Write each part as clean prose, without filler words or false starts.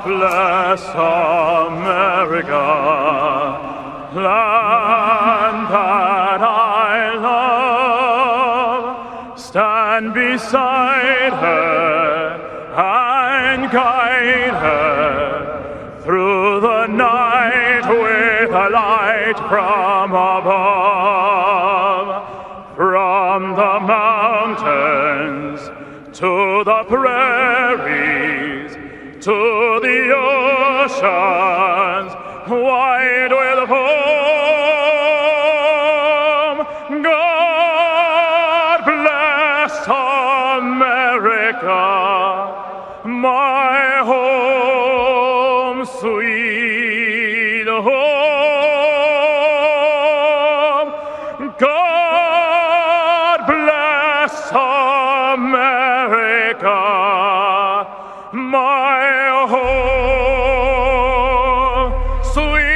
bless America, land that I love. Stand beside her and guide her through the night with a light from above. From the mountains to the prairies, to the oceans wide with foam. God bless America, my home, sweet home. God bless America, my home, sweet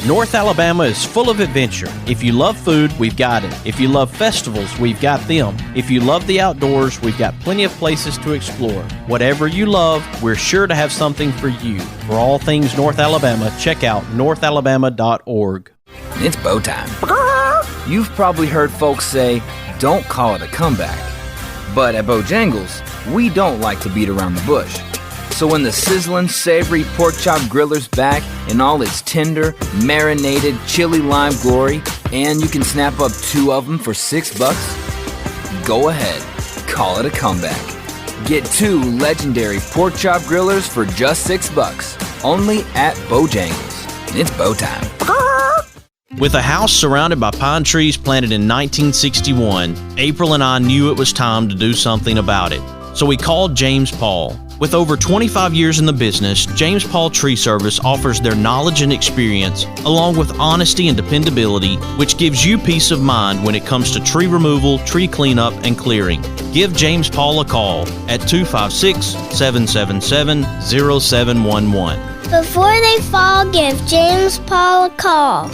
North Alabama is full of adventure. If you love food, we've got it. If you love festivals, we've got them. If you love the outdoors, we've got plenty of places to explore. Whatever you love, we're sure to have something for you. For all things North Alabama, check out northalabama.org. It's bow time. You've probably heard folks say, don't call it a comeback. But at Bojangles, we don't like to beat around the bush. So when the sizzling, savory pork chop griller's back in all its tender, marinated, chili lime glory, and you can snap up 2 of them for $6, go ahead, call it a comeback. Get 2 legendary pork chop grillers for just $6, only at Bojangles. It's bow time. With a house surrounded by pine trees planted in 1961, April and I knew it was time to do something about it. So we called James Paul. With over 25 years in the business, James Paul Tree Service offers their knowledge and experience, along with honesty and dependability, which gives you peace of mind when it comes to tree removal, tree cleanup, and clearing. Give James Paul a call at 256-777-0711. Before they fall, give James Paul a call.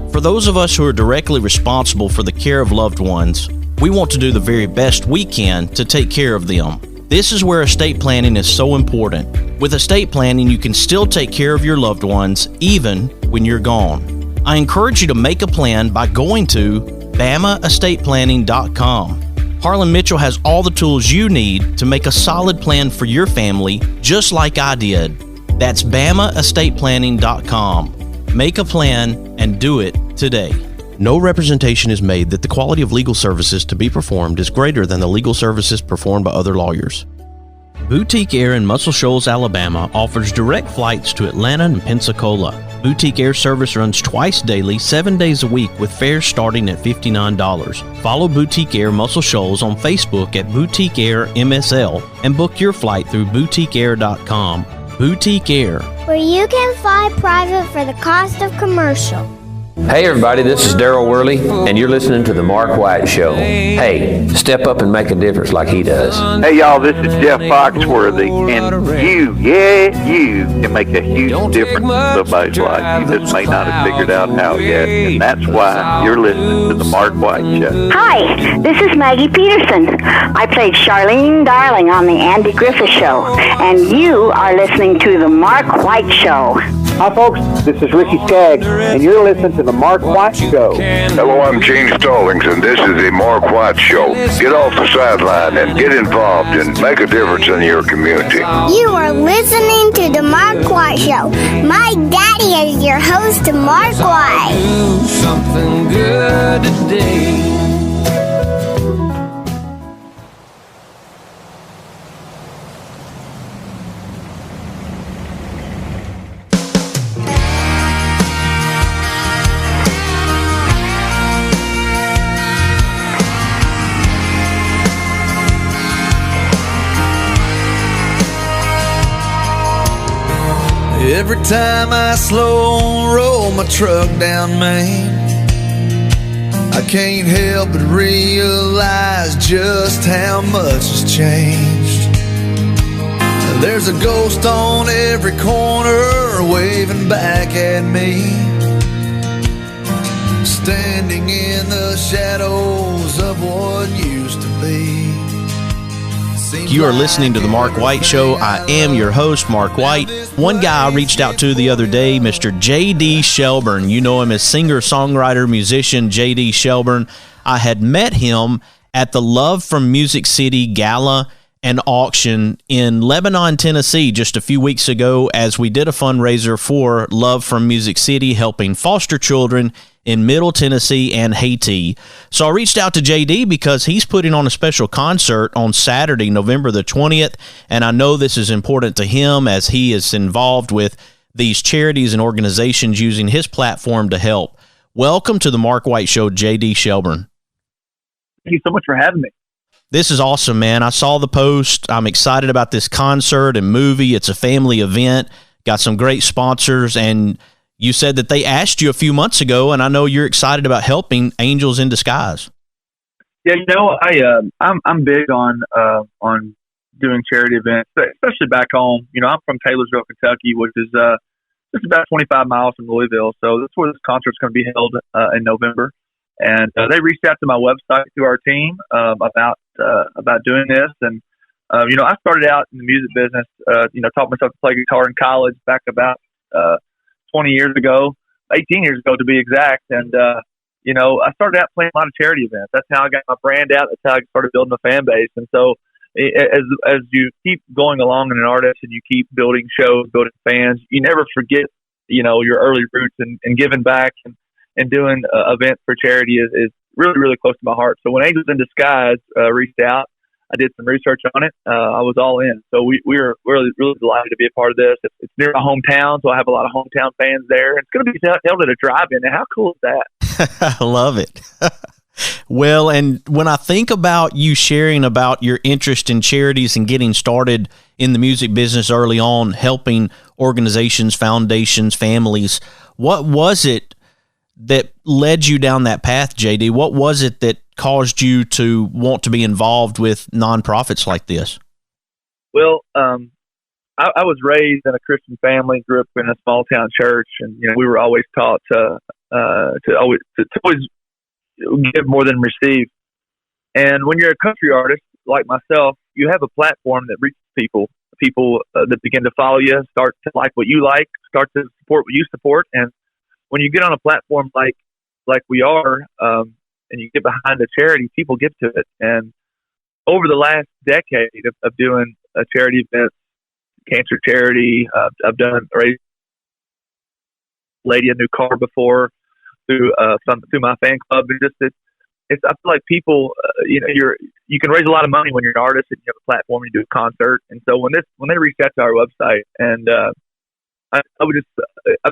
For those of us who are directly responsible for the care of loved ones, we want to do the very best we can to take care of them. This is where estate planning is so important. With estate planning, you can still take care of your loved ones even when you're gone. I encourage you to make a plan by going to BamaEstatePlanning.com. Harlan Mitchell has all the tools you need to make a solid plan for your family, just like I did. That's BamaEstatePlanning.com. Make a plan and do it today. No representation is made that the quality of legal services to be performed is greater than the legal services performed by other lawyers. Boutique Air in Muscle Shoals, Alabama offers direct flights to Atlanta and Pensacola. Boutique Air service runs twice daily, 7 days a week with fares starting at $59. Follow Boutique Air Muscle Shoals on Facebook at Boutique Air MSL and book your flight through boutiqueair.com. Boutique Air, where you can fly private for the cost of commercial. Hey everybody, this is Daryl Worley, and you're listening to The Mark White Show. Hey, step up and make a difference like he does. Hey y'all, this is Jeff Foxworthy, and you can make a huge difference in somebody's life. You just may not have figured out how yet, and that's why you're listening to The Mark White Show. Hi, this is Maggie Peterson. I played Charlene Darling on The Andy Griffith Show, and you are listening to The Mark White Show. Hi folks, this is Ricky Skaggs, and you're listening to The Mark White Show. Hello, I'm Gene Stallings, and this is The Mark White Show. Get off the sideline and get involved and make a difference in your community. You are listening to The Mark White Show. My daddy is your host, Mark White. Do something good today. Every time I slow roll my truck down Main, I can't help but realize just how much has changed. There's a ghost on every corner waving back at me, standing in the shadows of what used to be. You are listening to The Mark White Show. I am your host, Mark White. One guy I reached out to the other day, Mr. JD Shelburne. You know him as singer, songwriter, musician JD Shelburne. I had met him at the Love from Music City Gala and auction in Lebanon, Tennessee, just a few weeks ago as we did a fundraiser for Love from Music City, helping foster children in Middle Tennessee and Haiti. So I reached out to JD because he's putting on a special concert on Saturday, November the 20th, and I know this is important to him as he is involved with these charities and organizations using his platform to help. Welcome to the Mark White Show, JD Shelburne. Thank you so much for having me. This is awesome, man. I saw the post. I'm excited about this concert and movie. It's a family event. Got some great sponsors, and you said that they asked you a few months ago, and I know you're excited about helping Angels in Disguise. Yeah, you know, I'm big on doing charity events, especially back home. You know, I'm from Taylorsville, Kentucky, which is just about 25 miles from Louisville. So that's where this concert's going to be held in November. And they reached out to my website through our team about doing this. And you know, I started out in the music business. You know, taught myself to play guitar in college back about 20 years ago, 18 years ago to be exact. And, you know, I started out playing a lot of charity events. That's how I got my brand out. That's how I started building a fan base. And so as you keep going along as an artist and you keep building shows, building fans, you never forget, you know, your early roots and giving back and doing events for charity is really, really close to my heart. So when Angels in Disguise reached out, I did some research on it. I was all in. So we're really, really delighted to be a part of this. It's near my hometown, so I have a lot of hometown fans there. It's going to be held at a drive-in. How cool is that? I love it. Well, and when I think about you sharing about your interest in charities and getting started in the music business early on, helping organizations, foundations, families, what was it that led you down that path, JD? What was it that caused you to want to be involved with nonprofits like this? Well, I was raised in a Christian family, grew up in a small town church, and you know we were always taught to always give more than receive. And when you're a country artist like myself, you have a platform that reaches people that begin to follow you, start to like what you like, start to support what you support, and when you get on a platform like we are, and you get behind a charity, people give to it. And over the last decade of doing a charity event, cancer charity, I've done raised lady a new car before through my fan club. And I feel like people, you know, you can raise a lot of money when you're an artist and you have a platform and you do a concert. And so when they reached out to our website, and I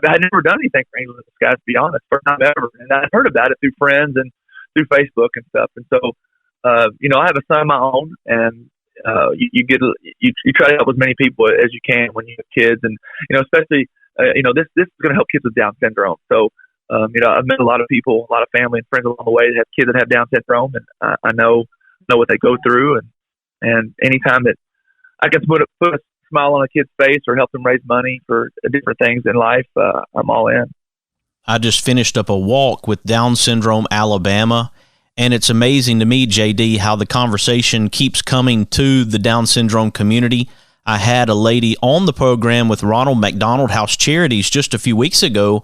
had never done anything for Angels in Disguise, to be honest, first time ever. And I heard about it through friends and through Facebook and stuff. And so, you know, I have a son of my own, and you try to help as many people as you can when you have kids, and you know, especially you know, this is going to help kids with Down syndrome. So, you know, I've met a lot of people, a lot of family and friends along the way that have kids that have Down syndrome, and I know what they go through, and anytime that I can put a smile on a kid's face or help them raise money for different things in life, I'm all in. I just finished up a walk with Down Syndrome Alabama, and it's amazing to me, JD, how the conversation keeps coming to the Down syndrome community. I had a lady on the program with Ronald McDonald House Charities just a few weeks ago,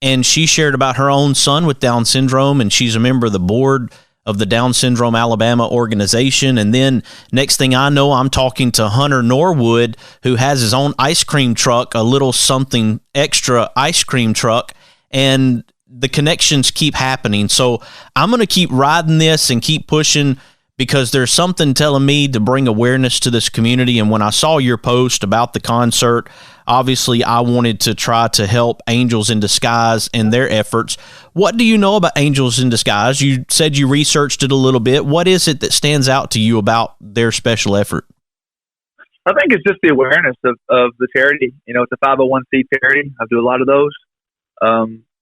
and she shared about her own son with Down syndrome, and she's a member of the board of the Down Syndrome Alabama organization. And then next thing I know, I'm talking to Hunter Norwood, who has his own ice cream truck, a little something extra ice cream truck, and the connections keep happening. So I'm going to keep riding this and keep pushing, because there's something telling me to bring awareness to this community. And when I saw your post about the concert, obviously I wanted to try to help Angels in Disguise and their efforts. What do you know about Angels in Disguise? You said you researched it a little bit. What is it that stands out to you about their special effort? I think it's just the awareness of the charity. You know, it's a 501c charity. I do a lot of those.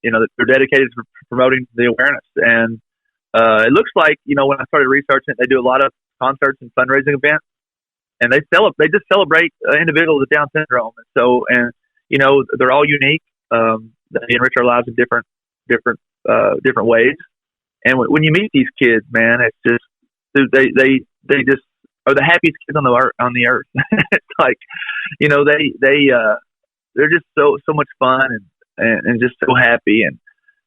You know, they're dedicated to promoting the awareness. And it looks like, you know, when I started researching it, they do a lot of concerts and fundraising events. and they just celebrate individuals with Down syndrome. And so, and you know, they're all unique. They enrich our lives in different ways. And when you meet these kids, man, it's just they just are the happiest kids on the earth. It's like, you know, they're just so much fun and just so happy. And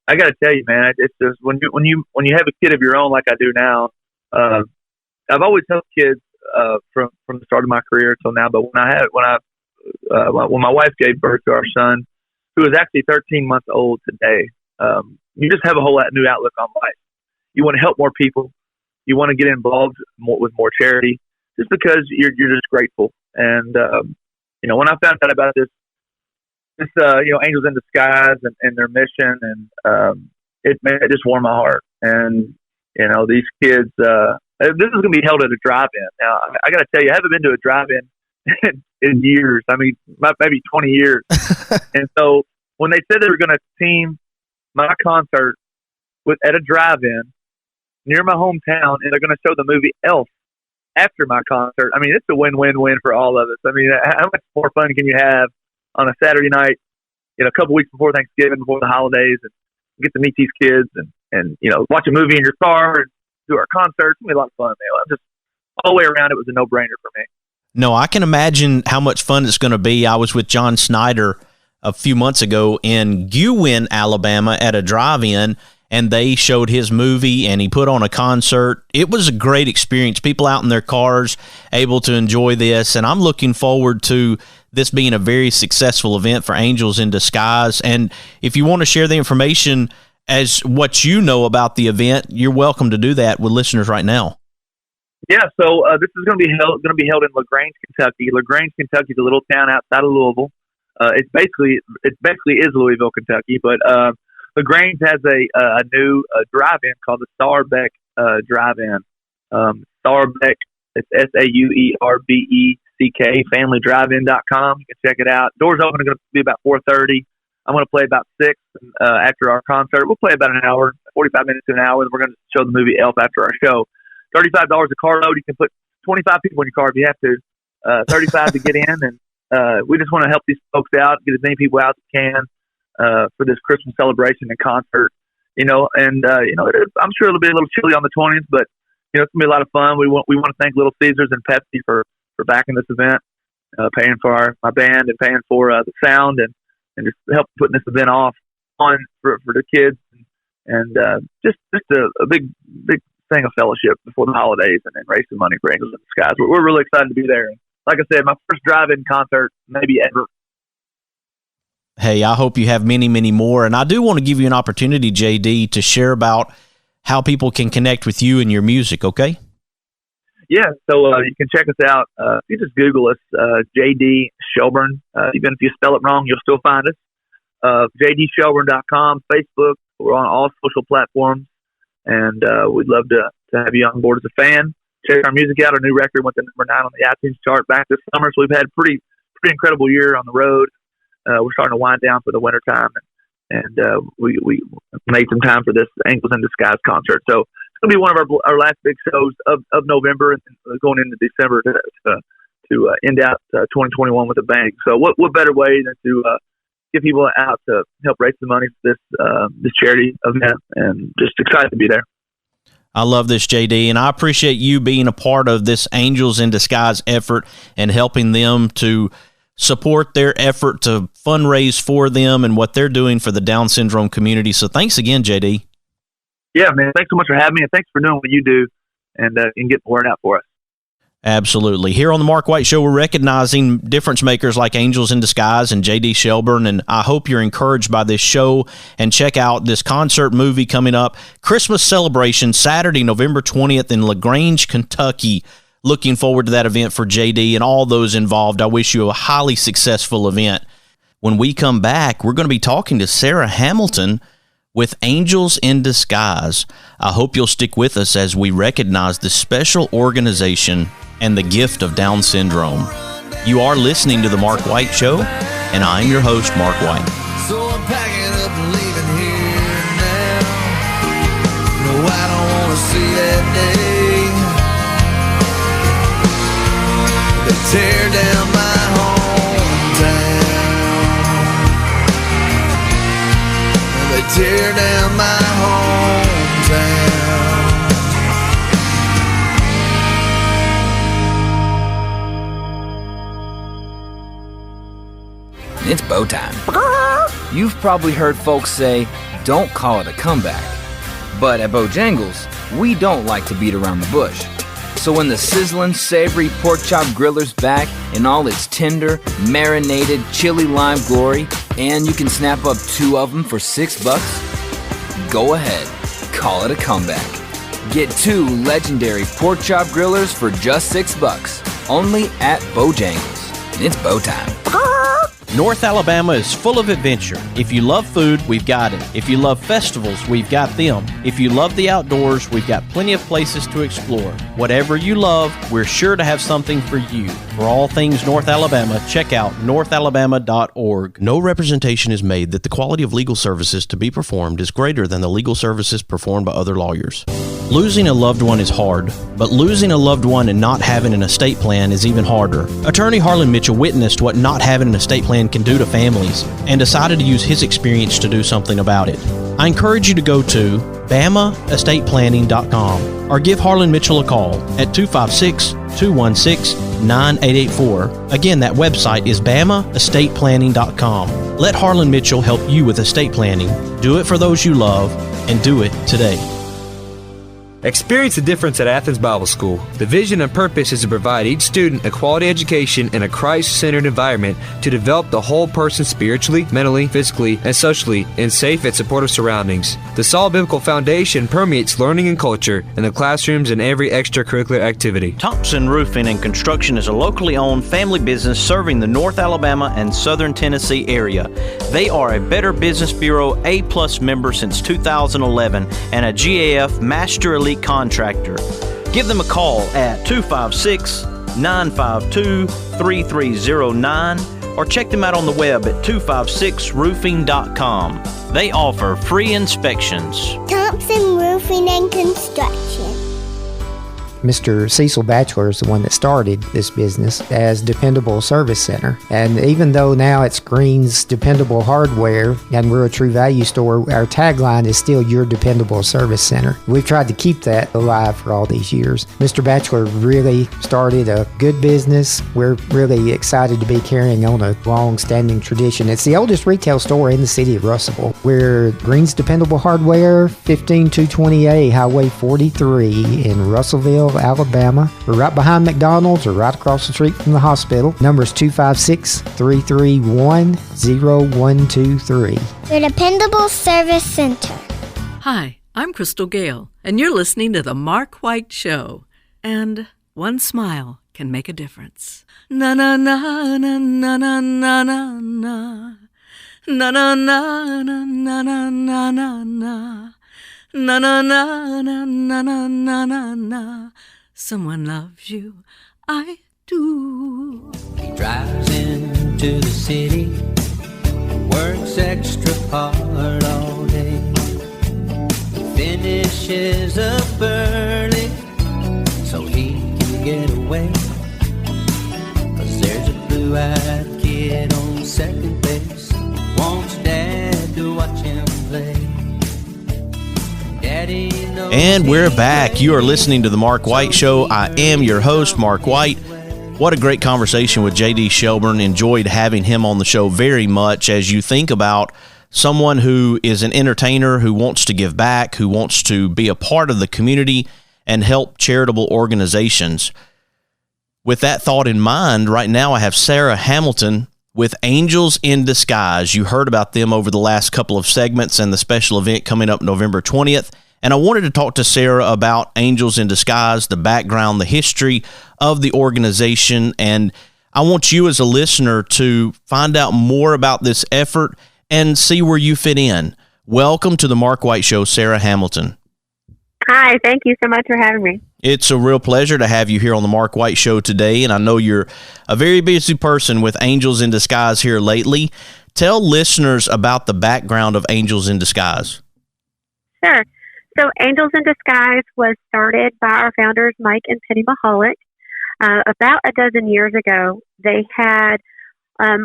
I got to tell you, man, it's just when you have a kid of your own like I do now. I've always helped kids from the start of my career till now. But when my wife gave birth to our son, who is actually 13 months old today, you just have a whole new outlook on life. You want to help more people. You want to get involved with more charity, just because you're just grateful. And you know, when I found out about this you know, Angels in Disguise and their mission, and it just warmed my heart. And you know, these kids, this is going to be held at a drive-in. Now, I got to tell you, I haven't been to a drive-in in years. I mean, maybe 20 years. And so when they said they were going to team my concert at a drive-in near my hometown, and they're going to show the movie Elf after my concert, I mean, it's a win-win-win for all of us. I mean, how much more fun can you have on a Saturday night, you know, a couple weeks before Thanksgiving, before the holidays, and get to meet these kids and you know, watch a movie in your car and do our concert. It's going to be a lot of fun, man. Just all the way around, it was a no-brainer for me. No, I can imagine how much fun it's going to be. I was with John Snyder a few months ago in Gewin, Alabama at a drive-in, and they showed his movie, and he put on a concert. It was a great experience. People out in their cars able to enjoy this, and I'm looking forward to this being a very successful event for Angels in Disguise. And if you want to share the information as what you know about the event, you're welcome to do that with listeners right now. Yeah, so this is going to be held in LaGrange, Kentucky. LaGrange, Kentucky is a little town outside of Louisville. It basically is Louisville, Kentucky, but LaGrange has a new drive-in called the Sauerbeck Drive-In. Sauerbeck, it's SAUERBECK, familydrivein.com. You can check it out. Doors open are going to be about 4:30. I'm going to play about 6 after our concert. We'll play about an hour, 45 minutes to an hour, and we're going to show the movie Elf after our show. $35 a car load. You can put 25 people in your car if you have to. 35 to get in, and we just want to help these folks out, get as many people out as we can for this Christmas celebration and concert. You know, and you know, I'm sure it'll be a little chilly on the 20th, but you know, it's gonna be a lot of fun. We want to thank Little Caesars and Pepsi for backing this event, paying for my band and paying for the sound and just help putting this event on for the kids, and just a big thing of fellowship before the holidays, and then raise some money for Angels in Disguise. We're really excited to be there. Like I said, my first drive-in concert maybe ever. Hey, I hope you have many, many more. And I do want to give you an opportunity, JD, to share about how people can connect with you and your music, okay? Yeah, so you can check us out. You just Google us, JD Shelburne. Even if you spell it wrong, you'll still find us. JDShelburne.com, Facebook. We're on all social platforms. And we'd love to have you on board as a fan. Check our music out. Our new record went to number 9 on the iTunes chart back this summer. So we've had a pretty incredible year on the road. We're starting to wind down for the winter time, and we made some time for this Angels in Disguise concert. So it's going to be one of our last big shows of November and going into December to end out 2021 with a bang. So what better way than to get people out to help raise the money for this charity event, and just excited to be there. I love this, JD, and I appreciate you being a part of this Angels in Disguise effort and helping them to support their effort to fundraise for them and what they're doing for the Down syndrome community. So thanks again, JD. Yeah, man. Thanks so much for having me, and thanks for doing what you do and getting the word out for us. Absolutely. Here on the Mark White Show, we're recognizing difference makers like Angels in Disguise and JD Shelburne, and I hope you're encouraged by this show and check out this concert movie coming up, Christmas Celebration, Saturday, November 20th in LaGrange, Kentucky. Looking forward to that event for JD and all those involved. I wish you a highly successful event. When we come back, we're going to be talking to Sara Hamilton with Angels in Disguise. I hope you'll stick with us as we recognize this special organization and the gift of Down syndrome. You are listening to The Mark White Show, and I'm your host, Mark White. So I'm packing up and leaving here now. No, I don't want to see that day. They tear down my hometown. They tear down my hometown. It's bow time. You've probably heard folks say, don't call it a comeback. But at Bojangles, we don't like to beat around the bush. So when the sizzling, savory pork chop griller's back in all its tender, marinated, chili lime glory, and you can snap up 2 of them for $6, go ahead, call it a comeback. Get 2 legendary pork chop grillers for just $6, only at Bojangles. It's bow time. North Alabama is full of adventure. If you love food, we've got it. If you love festivals, we've got them. If you love the outdoors, we've got plenty of places to explore. Whatever you love, we're sure to have something for you. For all things North Alabama, check out northalabama.org. No representation is made that the quality of legal services to be performed is greater than the legal services performed by other lawyers. Losing a loved one is hard, but losing a loved one and not having an estate plan is even harder. Attorney Harlan Mitchell witnessed what not having an estate plan can do to families and decided to use his experience to do something about it. I encourage you to go to BamaEstatePlanning.com or give Harlan Mitchell a call at 256-216-9884. Again, that website is BamaEstatePlanning.com. Let Harlan Mitchell help you with estate planning. Do it for those you love and do it today. Experience the difference at Athens Bible School. The vision and purpose is to provide each student a quality education in a Christ-centered environment to develop the whole person spiritually, mentally, physically, and socially in safe and supportive surroundings. The solid biblical foundation permeates learning and culture in the classrooms and every extracurricular activity. Thompson Roofing and Construction is a locally owned family business serving the North Alabama and Southern Tennessee area. They are a Better Business Bureau A+ member since 2011 and a GAF Master Elite contractor. Give them a call at 256-952-3309 or check them out on the web at 256roofing.com. They offer free inspections. Thompson Roofing and Construction. Mr. Cecil Batchelor is the one that started this business as Dependable Service Center. And even though now it's Green's Dependable Hardware and we're a True Value store, our tagline is still Your Dependable Service Center. We've tried to keep that alive for all these years. Mr. Batchelor really started a good business. We're really excited to be carrying on a long-standing tradition. It's the oldest retail store in the city of Russellville. We're Green's Dependable Hardware, 15220A Highway 43 in Russellville, Alabama. We're right behind McDonald's or right across the street from the hospital. Number is 256-331-0123. Your Dependable Service Center. Hi, I'm Crystal Gale, and you're listening to The Mark White Show. And one smile can make a difference. Na na na na na na na na na. Na na na na na na na na na. Na na na na na na na na na. Someone loves you, I do. He drives into the city, works extra hard all day, finishes up early so he can get away. 'Cause there's a blue-eyed kid on second base, wants dad to watch him play. And we're back. You are listening to The Mark White Show. I am your host, Mark White. What a great conversation with JD Shelburne. Enjoyed having him on the show very much. As you think about someone who is an entertainer, who wants to give back, who wants to be a part of the community and help charitable organizations. With that thought in mind, right now I have Sara Hamilton with Angels in Disguise. You heard about them over the last couple of segments and the special event coming up November 20th. And I wanted to talk to Sara about Angels in Disguise, the background, the history of the organization. And I want you as a listener to find out more about this effort and see where you fit in. Welcome to the Mark White Show, Sara Hamilton. Hi, thank you so much for having me. It's a real pleasure to have you here on the Mark White Show today, and I know you're a very busy person with Angels in Disguise here lately. Tell listeners about the background of Angels in Disguise. Sure. So Angels in Disguise was started by our founders, Mike and Penny Mahalik. about a dozen years ago, they had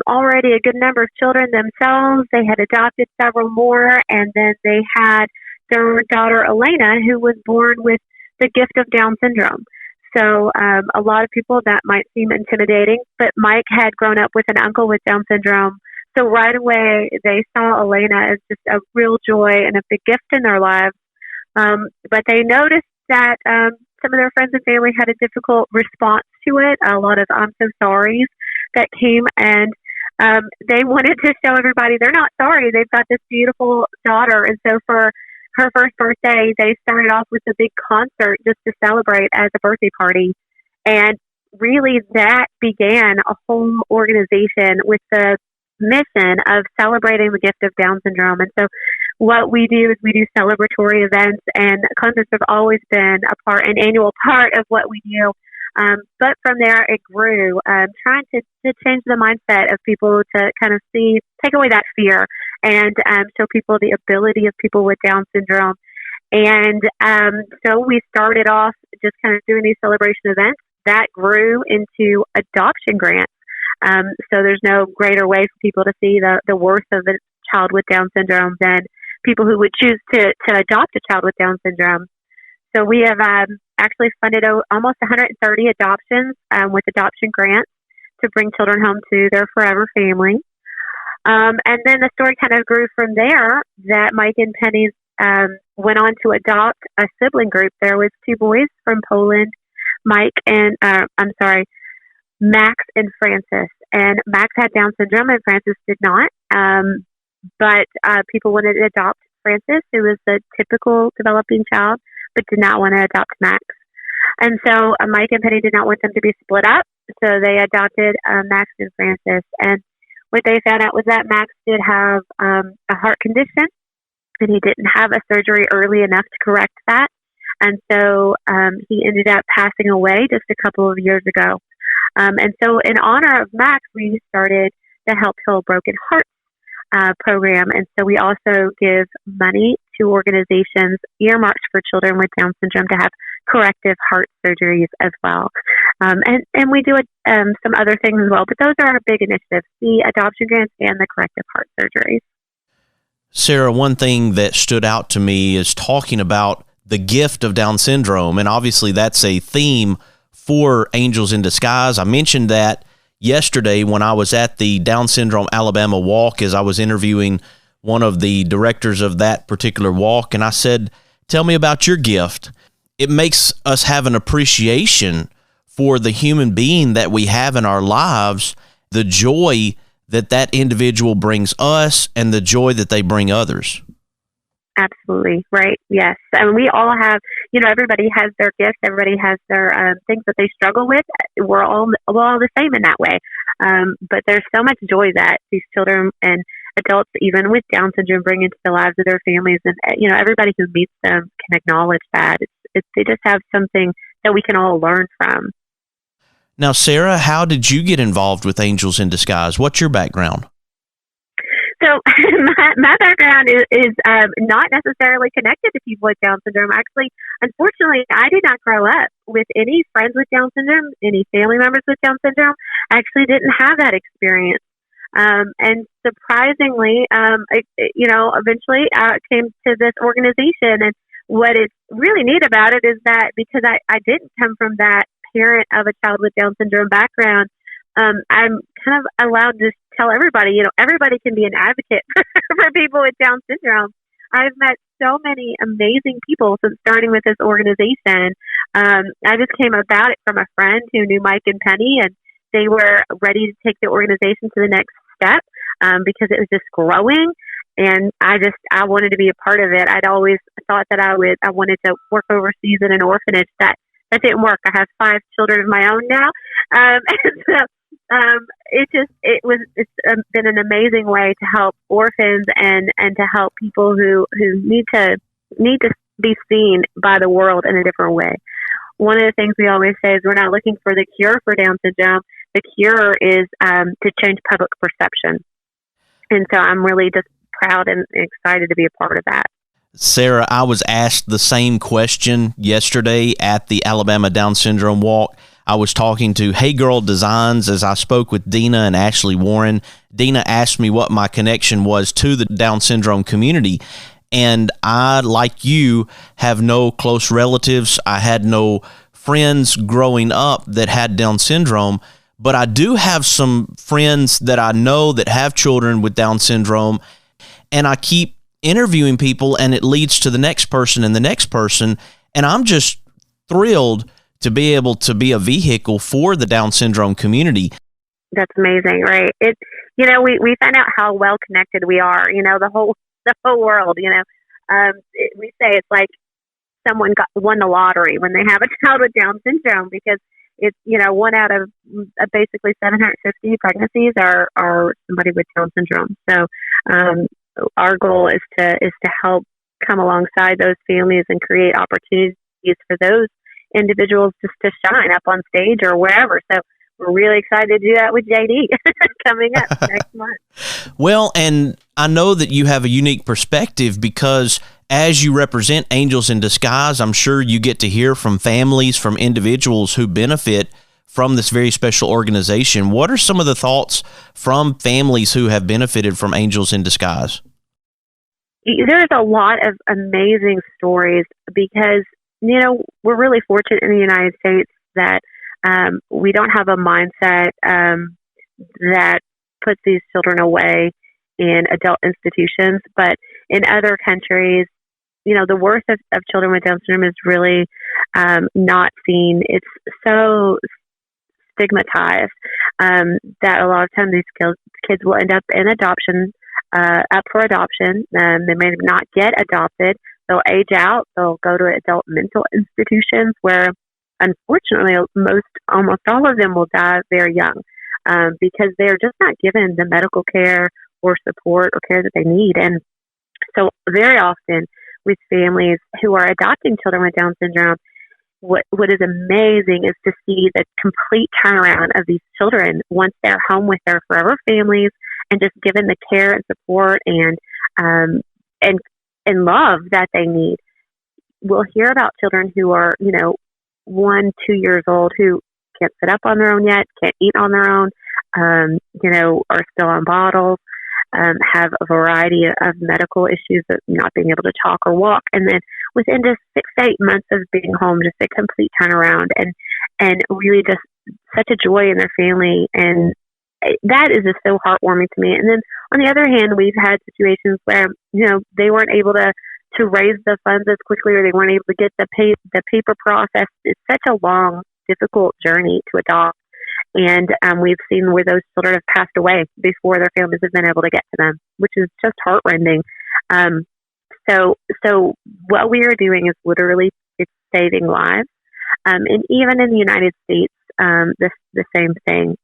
already a good number of children themselves. They had adopted several more, and then they had their daughter Elena, who was born with the gift of Down syndrome. So a lot of people, that might seem intimidating, but Mike had grown up with an uncle with Down syndrome. So right away, they saw Elena as just a real joy and a big gift in their lives. But they noticed that some of their friends and family had a difficult response to it, a lot of I'm so sorries that came, and they wanted to show everybody they're not sorry. They've got this beautiful daughter. And so for her first birthday, they started off with a big concert just to celebrate as a birthday party. And really that began a whole organization with the mission of celebrating the gift of Down syndrome. And so what we do is we do celebratory events, and concerts have always been an annual part of what we do. But from there, it grew, trying to change the mindset of people to kind of take away that fear and show people the ability of people with Down syndrome. And so we started off just kind of doing these celebration events. That grew into adoption grants. So there's no greater way for people to see the worth of a child with Down syndrome than people who would choose to adopt a child with Down syndrome. So we have actually funded almost 130 adoptions with adoption grants to bring children home to their forever family. And then the story kind of grew from there, that Mike and Penny went on to adopt a sibling group. There was 2 boys from Poland, Max and Francis. And Max had Down syndrome and Francis did not. But people wanted to adopt Francis, who was the typical developing child, but did not want to adopt Max. And so Mike and Penny did not want them to be split up, so they adopted Max and Francis. And what they found out was that Max did have a heart condition, and he didn't have a surgery early enough to correct that. And so he ended up passing away just a couple of years ago. And so in honor of Max, we started the Help Heal Broken Hearts program. And so we also give money to organizations earmarked for children with Down syndrome to have corrective heart surgeries as well. And we do some other things as well, but those are our big initiatives, the adoption grants and the corrective heart surgeries. Sara, one thing that stood out to me is talking about the gift of Down syndrome, and obviously that's a theme for Angels in Disguise. I mentioned that yesterday when I was at the Down Syndrome Alabama walk, as I was interviewing one of the directors of that particular walk, and I said, tell me about your gift. It makes us have an appreciation for the human being that we have in our lives, the joy that individual brings us and the joy that they bring others. Absolutely. Right. Yes. And we all have, everybody has their gifts. Everybody has their things that they struggle with. We're all the same in that way. But there's so much joy that these children and adults, even with Down syndrome, bring into the lives of their families. And, everybody who meets them can acknowledge that. They just have something that we can all learn from. Now, Sara, how did you get involved with Angels in Disguise? What's your background? So my background is not necessarily connected to people with Down syndrome. Actually, unfortunately, I did not grow up with any friends with Down syndrome, any family members with Down syndrome. I actually didn't have that experience. And surprisingly, eventually I came to this organization. And what is really neat about it is that because I didn't come from that parent of a child with Down syndrome background, I'm kind of allowed to tell everybody, everybody can be an advocate for people with Down syndrome. I've met so many amazing people since starting with this organization. I just came about it from a friend who knew Mike and Penny, and they were ready to take the organization to the next step because it was just growing. And I wanted to be a part of it. I'd always thought that I wanted to work overseas in an orphanage. That didn't work. I have 5 children of my own now. And so it's been an amazing way to help orphans and to help people who need to be seen by the world in a different way. One of the things we always say is we're not looking for the cure for Down syndrome. The cure is to change public perception. And so I'm really just proud and excited to be a part of that. Sara, I was asked the same question yesterday at the Alabama Down Syndrome Walk. I was talking to Hey Girl Designs as I spoke with Dina and Ashley Warren. Dina asked me what my connection was to the Down syndrome community. And I, like you, have no close relatives. I had no friends growing up that had Down syndrome, but I do have some friends that I know that have children with Down syndrome, and I keep interviewing people, and it leads to the next person and the next person, and I'm just thrilled to be able to be a vehicle for the Down syndrome community. That's amazing, right? We find out how well connected we are. The whole world. We say it's like someone won the lottery when they have a child with Down syndrome, because it's one out of basically 750 pregnancies are somebody with Down syndrome. So our goal is to help come alongside those families and create opportunities for those individuals just to shine up on stage or wherever. So we're really excited to do that with JD coming up next month. Well, and I know that you have a unique perspective because as you represent Angels in Disguise, I'm sure you get to hear from families, from individuals who benefit from this very special organization. What are some of the thoughts from families who have benefited from Angels in Disguise? There's a lot of amazing stories because, we're really fortunate in the United States that we don't have a mindset that puts these children away in adult institutions. But in other countries, the worth of children with Down syndrome is really not seen. It's so stigmatized that a lot of times these kids will end up in adoption, up for adoption. They may not get adopted. They'll age out. They'll go to adult mental institutions where, unfortunately, almost all of them will die very young because they're just not given the medical care or support or care that they need. And so very often with families who are adopting children with Down syndrome, what is amazing is to see the complete turnaround of these children once they're home with their forever families and just given the care and support and love that they need. We'll hear about children who are, 1-2 years old who can't sit up on their own yet, can't eat on their own, are still on bottles, have a variety of medical issues of not being able to talk or walk. And then within just 6 to 8 months of being home, just a complete turnaround and really just such a joy in their family. And that is just so heartwarming to me. And then on the other hand, we've had situations where, they weren't able to raise the funds as quickly, or they weren't able to get the paper process. It's such a long, difficult journey to adopt. And we've seen where those children have passed away before their families have been able to get to them, which is just heartrending. So what we are doing is literally it's saving lives. And even in the United States, the same thing.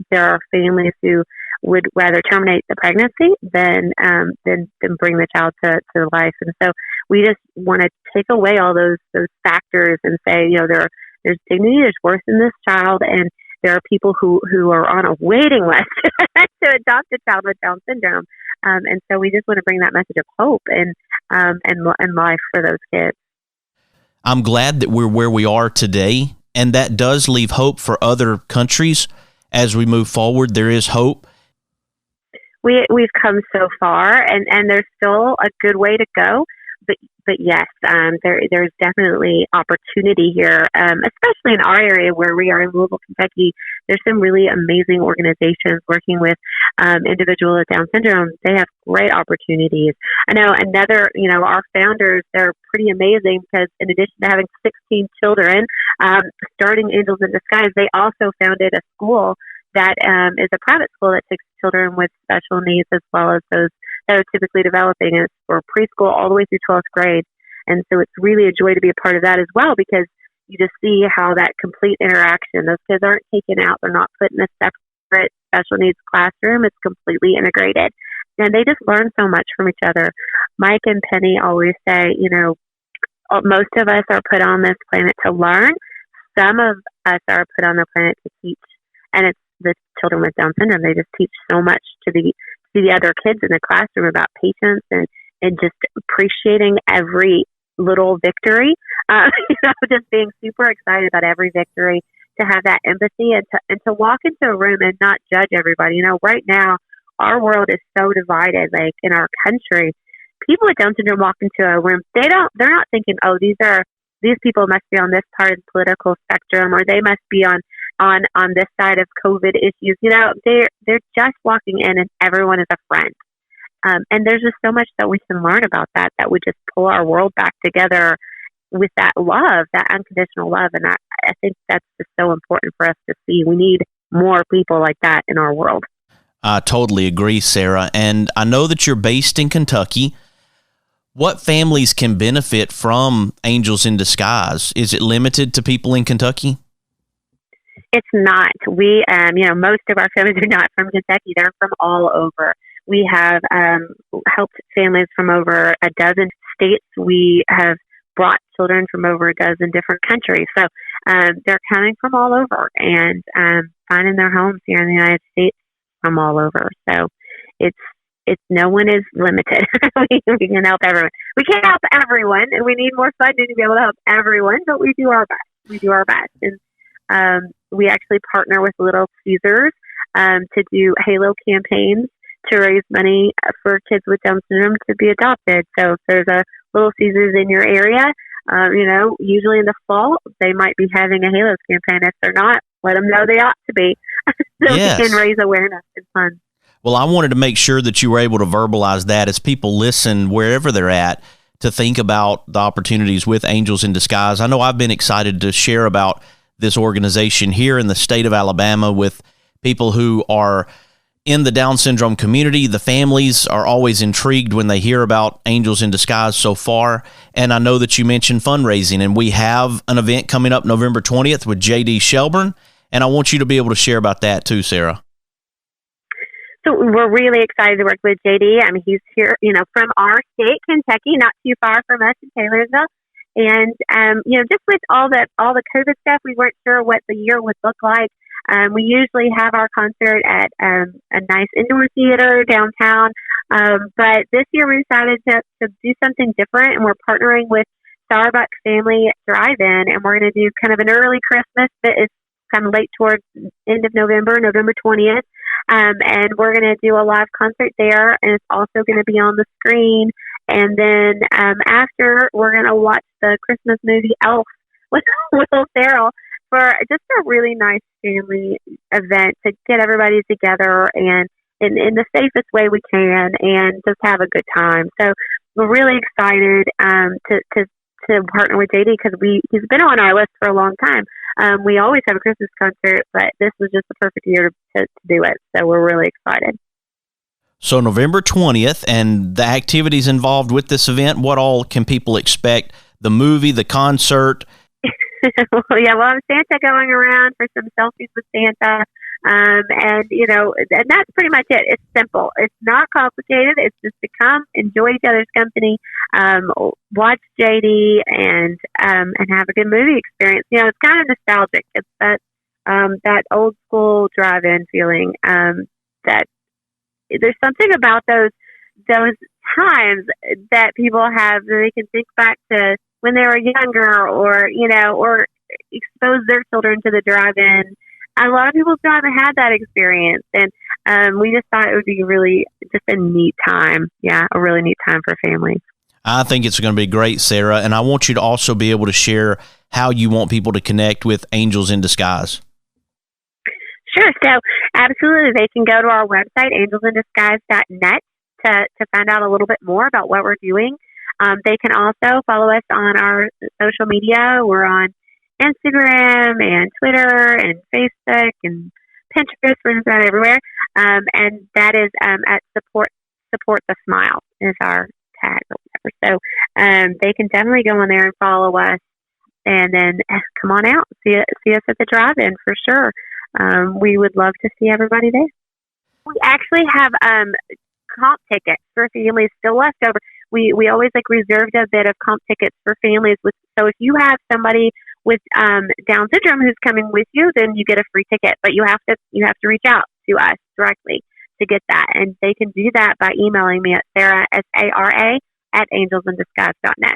There are families who would rather terminate the pregnancy than bring the child to life. And so we just want to take away all those factors and say, there's dignity, there's worth in this child, and there are people who are on a waiting list to adopt a child with Down syndrome. And so we just want to bring that message of hope and life for those kids. I'm glad that we're where we are today, and that does leave hope for other countries as we move forward. There is hope. We've come so far, and there's still a good way to go. But yes, there's definitely opportunity here, especially in our area where we are in Louisville, Kentucky. There's some really amazing organizations working with individuals with Down syndrome. They have great opportunities. I know our founders, they're pretty amazing because in addition to having 16 children, starting Angels in Disguise, they also founded a school that is a private school that takes children with special needs as well as those that are typically developing. It's for preschool all the way through 12th grade. And so it's really a joy to be a part of that as well, because you just see how that complete interaction, those kids aren't taken out. They're not put in a separate special needs classroom. It's completely integrated. And they just learn so much from each other. Mike and Penny always say, most of us are put on this planet to learn. Some of us are put on the planet to teach. And it's the children with Down syndrome. They just teach so much to the other kids in the classroom about patience and just appreciating every little victory. Just being super excited about every victory to have that empathy and to walk into a room and not judge everybody. You know, right now our world is so divided. Like in our country, people with Down syndrome walk into a room, they're not thinking, oh, these people must be on this part of the political spectrum, or they must be on this side of COVID issues. You know, they're just walking in and everyone is a friend. And there's just so much that we can learn about that would just pull our world back together with that love, that unconditional love. And I think that's just so important for us to see. We need more people like that in our world. I totally agree, Sara. And I know that you're based in Kentucky. What families can benefit from Angels in Disguise? Is it limited to people in Kentucky? It's not. We, most of our families are not from Kentucky. They're from all over. We have helped families from over a dozen states. We have brought children from over a dozen different countries. So they're coming from all over and finding their homes here in the United States from all over. So it's no one is limited. we can help everyone. We can't help everyone, and we need more funding to be able to help everyone, but we do our best. And we actually partner with Little Caesars to do Halo campaigns to raise money for kids with Down syndrome to be adopted. So if there's a Little Caesars in your area, usually in the fall, they might be having a Halos campaign. If they're not, let them know they ought to be. So Yes. we can raise awareness and funds. Well, I wanted to make sure that you were able to verbalize that as people listen wherever they're at to think about the opportunities with Angels in Disguise. I know I've been excited to share about this organization here in the state of Alabama with people who are in the Down syndrome community. The families are always intrigued when they hear about Angels in Disguise so far. And I know that you mentioned fundraising, and we have an event coming up November 20th with JD Shelburne. And I want you to be able to share about that too, Sara. So we're really excited to work with JD. I mean, he's here, from our state, Kentucky, not too far from us in Taylorsville. And, just with all the COVID stuff, we weren't sure what the year would look like. We usually have our concert at a nice indoor theater downtown. But this year we decided to do something different, and we're partnering with Starbucks Family Drive-In, and we're going to do kind of an early Christmas that is kind of late towards end of November 20th. And we're going to do a live concert there, and it's also going to be on the screen. And then after, we're going to watch the Christmas movie Elf with Will Ferrell for just a really nice family event to get everybody together and in the safest way we can and just have a good time. So we're really excited to partner with JD because he's been on our list for a long time. We always have a Christmas concert, but this was just the perfect year to do it. So we're really excited. So November 20th, and the activities involved with this event, what all can people expect? The movie, the concert? Well, I'm Santa going around for some selfies with Santa. And that's pretty much it. It's simple. It's not complicated. It's just to come, enjoy each other's company, watch JD, and have a good movie experience. It's kind of nostalgic. It's that old school drive-in feeling. That there's something about those times that people have that they can think back to when they were younger, or expose their children to the drive-in. A lot of people still haven't had that experience, and we just thought it would be really just a neat time. Yeah, a really neat time for families. I think it's going to be great, Sara, and I want you to also be able to share how you want people to connect with Angels in Disguise. Sure. So absolutely, they can go to our website, angelsindisguise.net, to find out a little bit more about what we're doing. They can also follow us on our social media. We're on Instagram and Twitter and Facebook and Pinterest. We're just about everywhere. And that is at support the smile is our tag or whatever. So they can definitely go on there and follow us, and then come on out, see us at the drive-in for sure. We would love to see everybody there. We actually have comp tickets for families still left over. We always reserved a bit of comp tickets for families so if you have somebody with Down syndrome who's coming with you, then you get a free ticket. But you have to reach out to us directly to get that, and they can do that by emailing me at Sara, SARA, @angelsindisguise.net.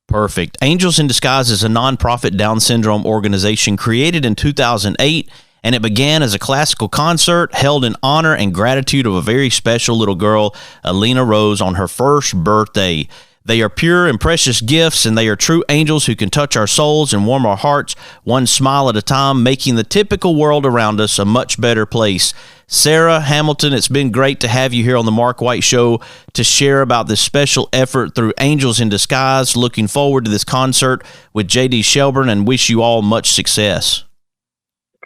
Perfect. Angels in Disguise is a nonprofit Down syndrome organization created in 2008, and it began as a classical concert held in honor and gratitude of a very special little girl, Alina Rose, on her first birthday. They are pure and precious gifts, and they are true angels who can touch our souls and warm our hearts one smile at a time, making the typical world around us a much better place. Sara Hamilton, it's been great to have you here on the Mark White Show to share about this special effort through Angels in Disguise. Looking forward to this concert with JD Shelburne and wish you all much success.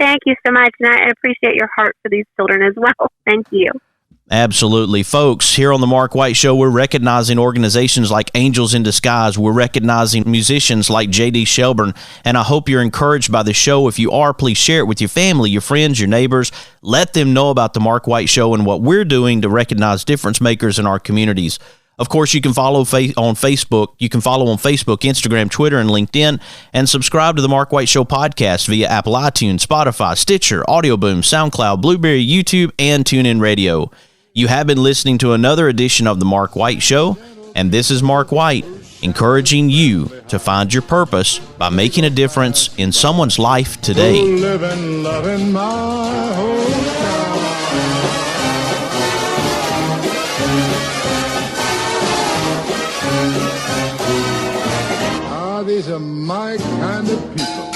Thank you so much, and I appreciate your heart for these children as well. Thank you. Absolutely. Folks, here on the Mark White Show, we're recognizing organizations like Angels in Disguise. We're recognizing musicians like JD Shelburne, and I hope you're encouraged by the show. If you are, please share it with your family, your friends, your neighbors. Let them know about the Mark White Show and what we're doing to recognize difference makers in our communities. Of course, you can follow on Facebook. You can follow on Facebook, Instagram, Twitter, and LinkedIn, and subscribe to the Mark White Show podcast via Apple iTunes, Spotify, Stitcher, Audio Boom, SoundCloud, Blueberry, YouTube, and TuneIn Radio. You have been listening to another edition of the Mark White Show, and this is Mark White, encouraging you to find your purpose by making a difference in someone's life today. Living, loving my hometown. These are my kind of people.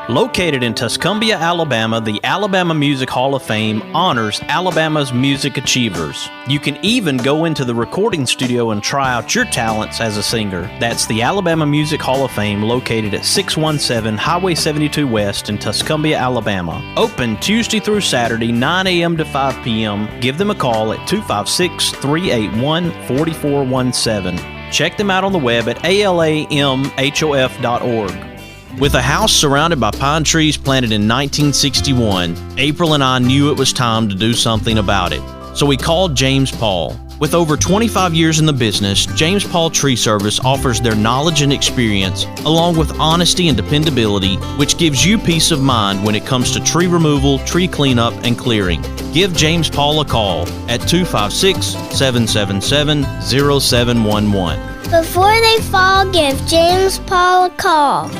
Located in Tuscumbia, Alabama, the Alabama Music Hall of Fame honors Alabama's music achievers. You can even go into the recording studio and try out your talents as a singer. That's the Alabama Music Hall of Fame, located at 617 Highway 72 West in Tuscumbia, Alabama. Open Tuesday through Saturday, 9 a.m. to 5 p.m. Give them a call at 256-381-4417. Check them out on the web at alamhof.org. With a house surrounded by pine trees planted in 1961, April and I knew it was time to do something about it. So we called James Paul. With over 25 years in the business, James Paul Tree Service offers their knowledge and experience, along with honesty and dependability, which gives you peace of mind when it comes to tree removal, tree cleanup, and clearing. Give James Paul a call at 256-777-0711. Before they fall, give James Paul a call.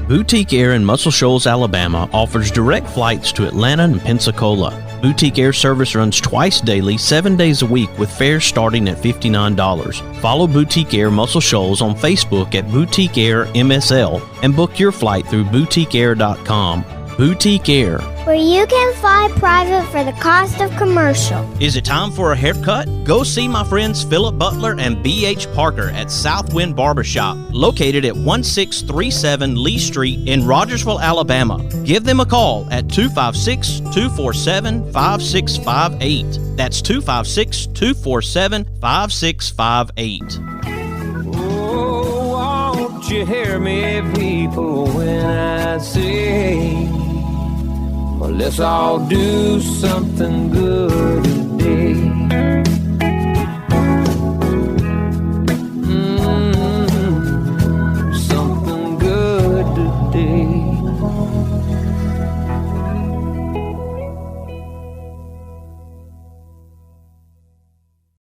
Boutique Air in Muscle Shoals, Alabama offers direct flights to Atlanta and Pensacola. Boutique Air service runs twice daily, 7 days a week, with fares starting at $59. Follow Boutique Air Muscle Shoals on Facebook at Boutique Air MSL and book your flight through boutiqueair.com. Boutique Air, where you can fly private for the cost of commercial. Is it time for a haircut? Go see my friends Philip Butler and B.H. Parker at Southwind Barbershop, located at 1637 Lee Street in Rogersville, Alabama. Give them a call at 256-247-5658. That's 256-247-5658. Oh, won't you hear me, people, when I say, well, let's all do something good.